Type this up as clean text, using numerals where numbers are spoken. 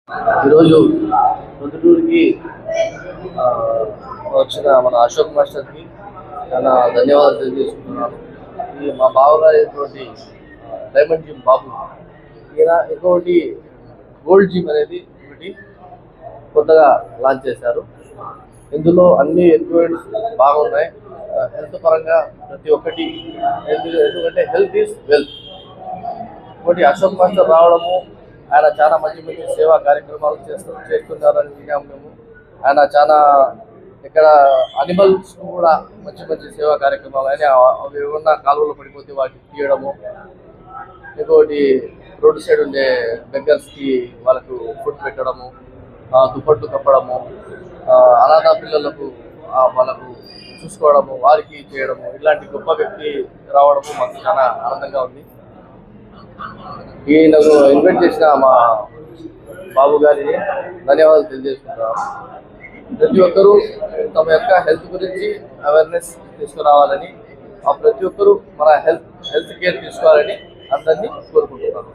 ఈరోజు పొద్దుటూరుకి వచ్చిన మన అశోక్ మాస్టర్కి చాలా ధన్యవాదాలు తెలియజేసుకుంటున్నాను. ఈ మా బావగారు అయినటువంటి డైమండ్ జిమ్ బాబు, ఈయన ఇంకొకటి గోల్డ్ జిమ్ అనేది ఒకటి కొత్తగా లాంచ్ చేశారు. ఇందులో అన్ని ఎక్విప్మెంట్స్ బాగున్నాయి. హెల్త్ పరంగా ప్రతి ఒక్కటి, ఎందుకంటే హెల్త్ ఈజ్ వెల్త్. ఇంకోటి అశోక్ మాస్టర్ రావడము, ఆయన చాలా మంచి మంచి సేవా కార్యక్రమాలు చేస్తున్నారని విన్నాము మేము. ఆయన చాలా ఇక్కడ అనిమల్స్ కూడా మంచి మంచి సేవా కార్యక్రమాలు అని అవి ఏమన్నా కాలువలో పడిపోతే వాటిని తీయడము, ఇంకోటి రోడ్డు సైడ్ ఉండే బెగ్గర్స్కి వాళ్ళకు ఫుడ్ పెట్టడము, దుప్పట్లు కప్పడము, అనాథ పిల్లలకు వాళ్ళకు చూసుకోవడము, వారికి చేయడము, ఇలాంటి గొప్ప వ్యక్తి రావడము మాకు చాలా ఆనందంగా ఉంది. ఈయనకు ఇన్వైట్ చేసిన మా బాబు గారిని ధన్యవాదాలు తెలియజేసుకుంటున్నాం. ప్రతి ఒక్కరూ తమ యొక్క హెల్త్ గురించి అవేర్నెస్ తీసుకురావాలని, ప్రతి ఒక్కరూ మన హెల్త్ కేర్ తీసుకోవాలని అందరినీ కోరుకుంటున్నాను.